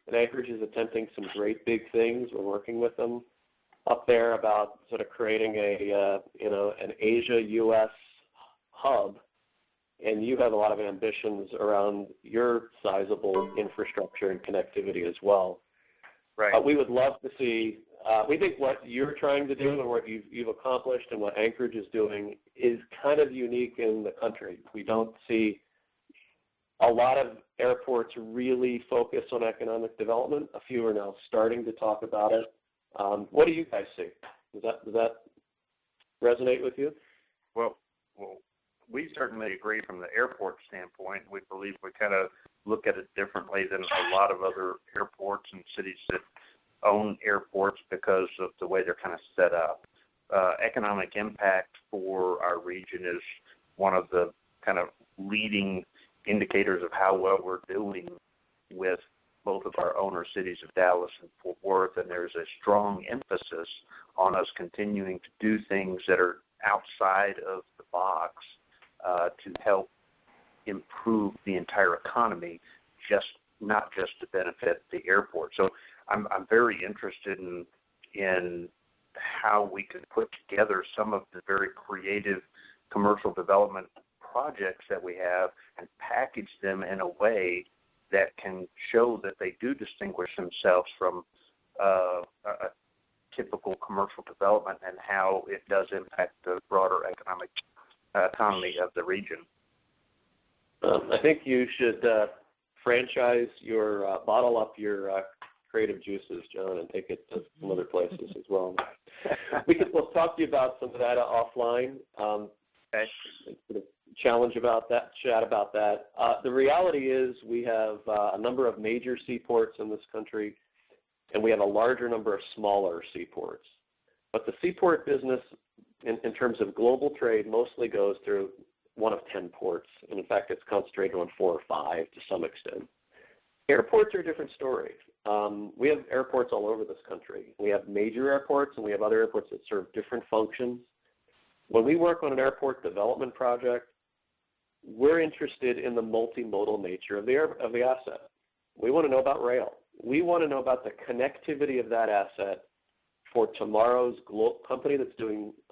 and Anchorage is attempting some great big things. We're working with them up there about sort of creating an Asia-U.S. hub, and you have a lot of ambitions around your sizable infrastructure and connectivity as well. Right. We would love to see. We think what you're trying to do and what you've accomplished and what Anchorage is doing is kind of unique in the country. We don't see a lot of airports really focus on economic development. A few are now starting to talk about it. What do you guys see? Does that resonate with you? Well, we certainly agree from the airport standpoint. We believe we kind of look at it differently than a lot of other airports and cities that own airports because of the way they're kind of set up. Economic impact for our region is one of the kind of leading indicators of how well we're doing with both of our owner cities of Dallas and Fort Worth, and there's a strong emphasis on us continuing to do things that are outside of the box to help improve the entire economy, not just to benefit the airport. So I'm very interested in how we can put together some of the very creative commercial development projects that we have and package them in a way that can show that they do distinguish themselves from a typical commercial development and how it does impact the broader economy of the region. I think you should franchise your, bottle up your creative juices, John, and take it to some other places as well. We'll talk to you about some of that offline. Challenge about that, chat about that. The reality is we have a number of major seaports in this country, and we have a larger number of smaller seaports. But the seaport business, in terms of global trade, mostly goes through one of 10 ports, and in fact, it's concentrated on 4 or 5 to some extent. Airports are a different story. We have airports all over this country. We have major airports, and we have other airports that serve different functions. When we work on an airport development project, we're interested in the multimodal nature of the asset. We want to know about rail. We want to know about the connectivity of that asset for tomorrow's company that's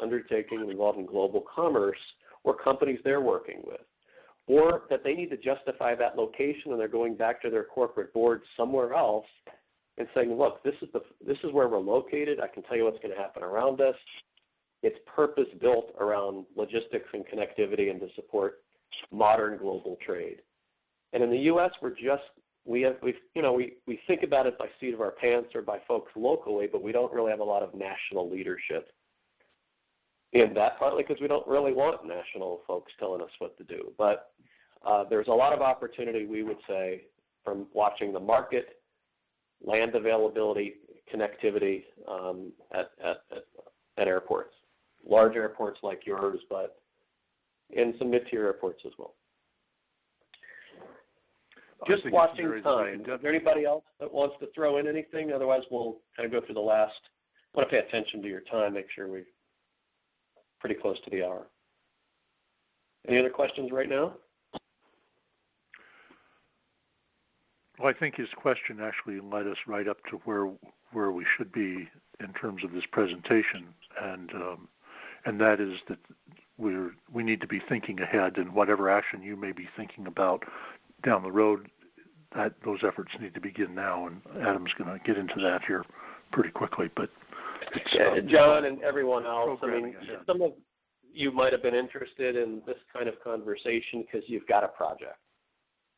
undertaking involved in global commerce, or companies they're working with, or that they need to justify that location and they're going back to their corporate board somewhere else and saying, look, this is where we're located. I can tell you what's going to happen around us. It's purpose-built around logistics and connectivity and to support modern global trade. And in the U.S., we think about it by seat of our pants or by folks locally, but we don't really have a lot of national leadership in that, partly because we don't really want national folks telling us what to do. But there's a lot of opportunity, we would say, from watching the market, land availability, connectivity at airports, large airports like yours, but in some mid-tier airports as well. Just watching time. Is there anybody else that wants to throw in anything? Otherwise, we'll kind of go through the last. I want to pay attention to your time, make sure we're pretty close to the hour. Any other questions right now? Well, I think his question actually led us right up to where we should be in terms of this presentation, and that is that we need to be thinking ahead, and whatever action you may be thinking about down the road, that those efforts need to begin now, and Adam's going to get into that here pretty quickly. But John and everyone else, I mean, some of you might have been interested in this kind of conversation because you've got a project,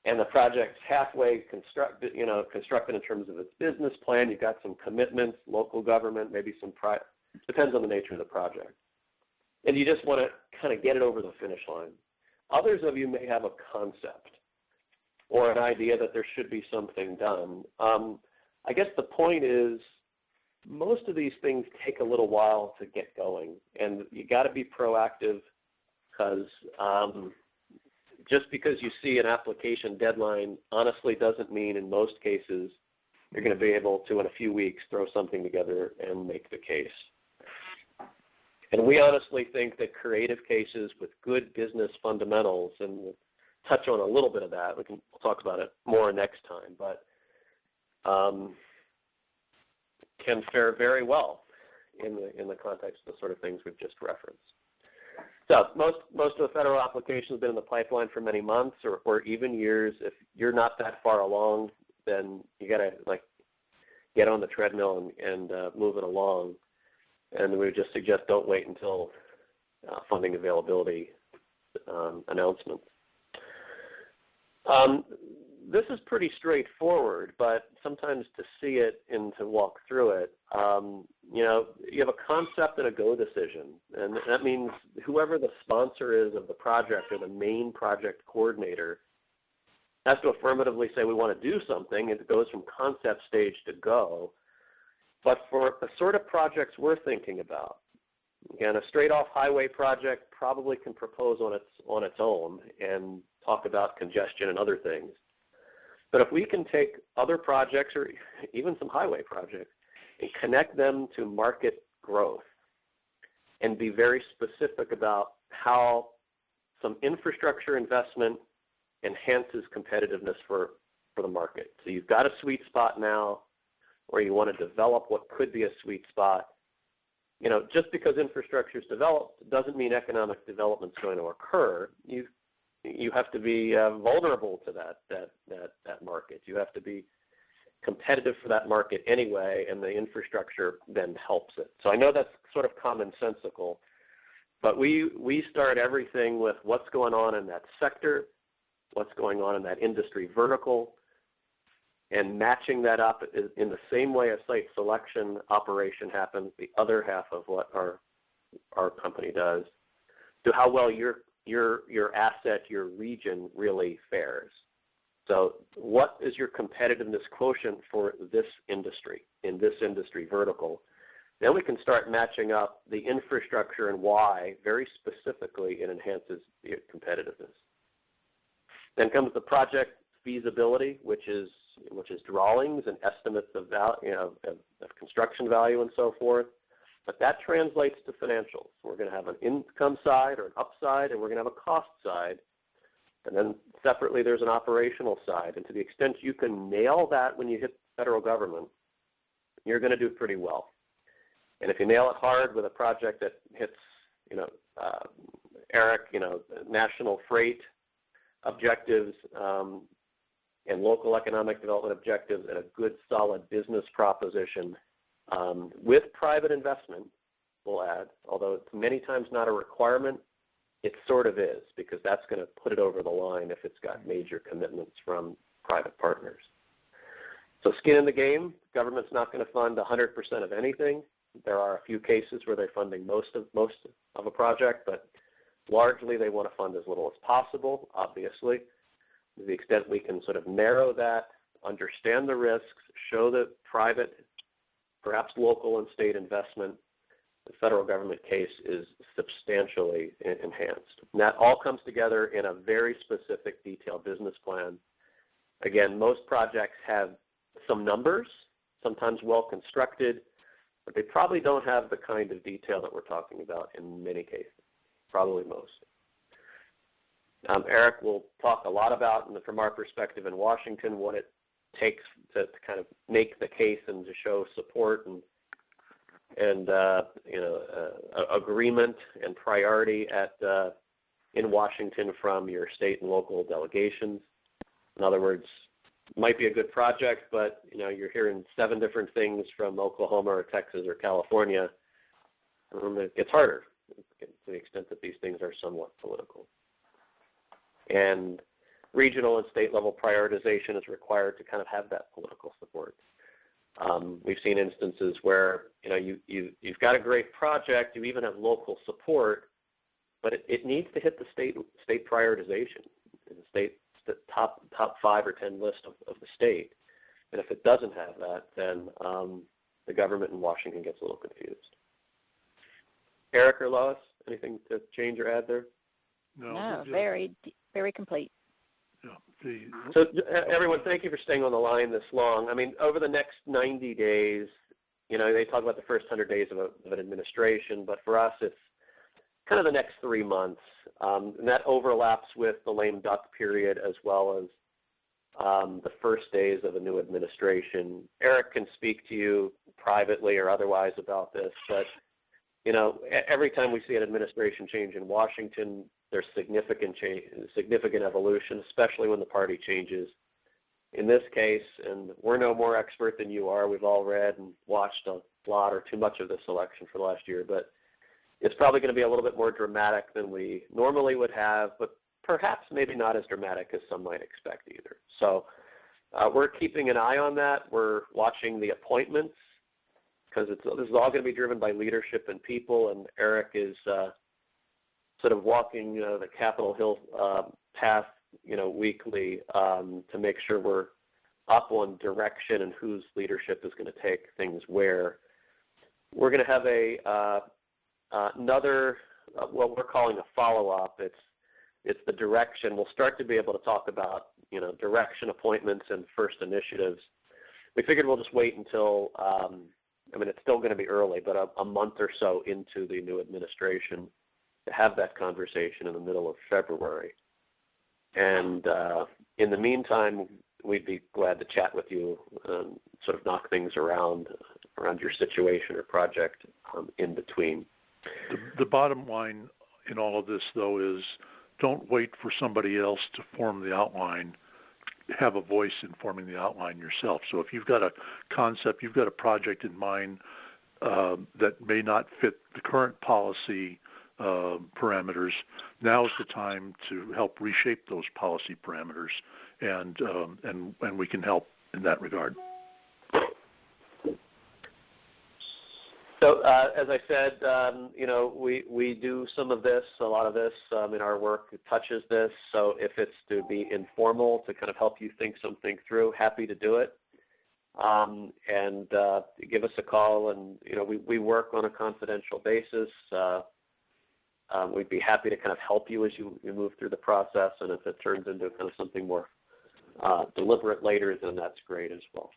and the project's halfway constructed in terms of its business plan. You've got some commitments, local government, maybe some private. Depends on the nature of the project, and you just want to kind of get it over the finish line. Others of you may have a concept or an idea that there should be something done. I guess the point is, most of these things take a little while to get going, and you got to be proactive, because just because you see an application deadline honestly doesn't mean in most cases you're going to be able to, in a few weeks, throw something together and make the case. And we honestly think that creative cases with good business fundamentals, and we'll touch on a little bit of that, we'll talk about it more next time, but can fare very well in the context of the sort of things we've just referenced. So most of the federal applications have been in the pipeline for many months or even years. If you're not that far along, then you got to get on the treadmill and move it along. And we would just suggest don't wait until funding availability announcement. This is pretty straightforward, but sometimes to see it and to walk through it, you have a concept and a go decision, and that means whoever the sponsor is of the project or the main project coordinator has to affirmatively say we want to do something, and it goes from concept stage to go. But for the sort of projects we're thinking about, again, a straight-off highway project probably can propose on its own and talk about congestion and other things. But if we can take other projects or even some highway projects and connect them to market growth and be very specific about how some infrastructure investment enhances competitiveness for the market. So you've got a sweet spot now, or you want to develop what could be a sweet spot. You know, just because infrastructure is developed doesn't mean economic development is going to occur. You have to be vulnerable to that market. You have to be competitive for that market anyway, and the infrastructure then helps it. So I know that's sort of commonsensical, but we start everything with what's going on in that sector, what's going on in that industry vertical, and matching that up in the same way a site selection operation happens, the other half of what our company does, to how well your asset, your region really fares. So what is your competitiveness quotient for this industry, in this industry vertical? Then we can start matching up the infrastructure and why very specifically it enhances the competitiveness. Then comes the project feasibility, which is drawings and estimates of construction value and so forth. But that translates to financials. We're going to have an income side or an upside, and we're going to have a cost side. And then separately, there's an operational side. And to the extent you can nail that when you hit federal government, you're going to do pretty well. And if you nail it hard with a project that hits, Eric, national freight objectives and local economic development objectives and a good, solid business proposition with private investment, we'll add, although it's many times not a requirement, it sort of is, because that's going to put it over the line if it's got major commitments from private partners. So skin in the game, government's not going to fund 100% of anything. There are a few cases where they're funding most of a project, but largely they want to fund as little as possible, obviously. To the extent we can sort of narrow that, understand the risks, show that private, perhaps local and state investment, the federal government case is substantially enhanced. And that all comes together in a very specific, detailed business plan. Again, most projects have some numbers, sometimes well constructed, but they probably don't have the kind of detail that we're talking about in many cases, probably most. Eric will talk a lot about, from our perspective in Washington, what it takes to kind of make the case and to show support and agreement and priority in Washington from your state and local delegations. In other words, might be a good project, but you're hearing 7 different things from Oklahoma or Texas or California. It gets harder to the extent that these things are somewhat political. And regional and state level prioritization is required to kind of have that political support. We've seen instances where you've got a great project, you even have local support, but it needs to hit the state prioritization, the top 5 or 10 list of the state. And if it doesn't have that, then the government in Washington gets a little confused. Eric or Lois, anything to change or add there? No, very, very complete. Yeah. So everyone, thank you for staying on the line this long. I mean, over the next 90 days, they talk about the first 100 days of an administration, but for us it's kind of the next 3 months. And that overlaps with the lame duck period as well as the first days of a new administration. Eric can speak to you privately or otherwise about this, but every time we see an administration change in Washington, there's significant change, significant evolution, especially when the party changes. In this case, and we're no more expert than you are, we've all read and watched a lot or too much of this election for the last year, but it's probably going to be a little bit more dramatic than we normally would have, but perhaps maybe not as dramatic as some might expect either. So we're keeping an eye on that. We're watching the appointments because this is all going to be driven by leadership and people, and Eric is sort of walking the Capitol Hill path, weekly to make sure we're up on direction and whose leadership is going to take things where. We're going to have another what we're calling a follow-up. It's the direction. We'll start to be able to talk about direction, appointments, and first initiatives. We figured we'll just wait until, it's still going to be early, but a month or so into the new administration to have that conversation in the middle of February. And in the meantime, we'd be glad to chat with you and sort of knock things around your situation or project in between. The bottom line in all of this, though, is don't wait for somebody else to form the outline. Have a voice in forming the outline yourself. So if you've got a concept, you've got a project in mind that may not fit the current policy parameters, now is the time to help reshape those policy parameters, and we can help in that regard. So as I said, we do some of this, a lot of this in our work touches this. So if it's to be informal, to kind of help you think something through, happy to do it. And give us a call, and we work on a confidential basis. We'd be happy to kind of help you as you move through the process, and if it turns into kind of something more deliberate later, then that's great as well.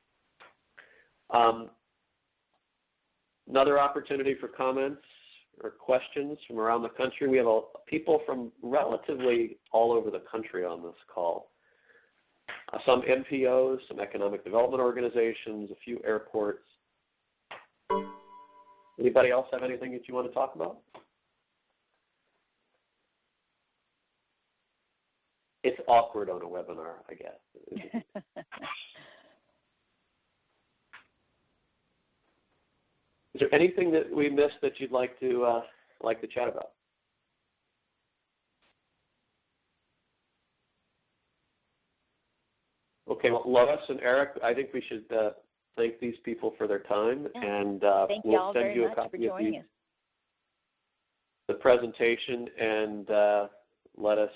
Another opportunity for comments or questions from around the country. We have people from relatively all over the country on this call. Some MPOs, some economic development organizations, a few airports. Anybody else have anything that you want to talk about? It's awkward on a webinar, I guess. Is there anything that we missed that you'd like to chat about? Okay, well, Lois and Eric, I think we should thank these people for their time, and we'll send you a copy of the presentation, and let us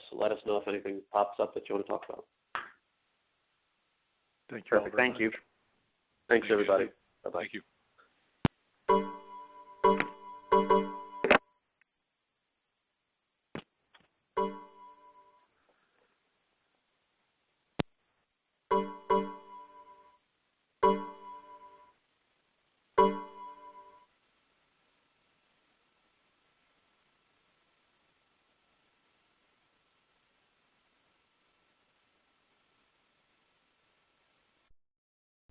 know if anything pops up that you want to talk about. Thank you. Perfect. Thank you. Thanks, everybody. Bye-bye. Thank you.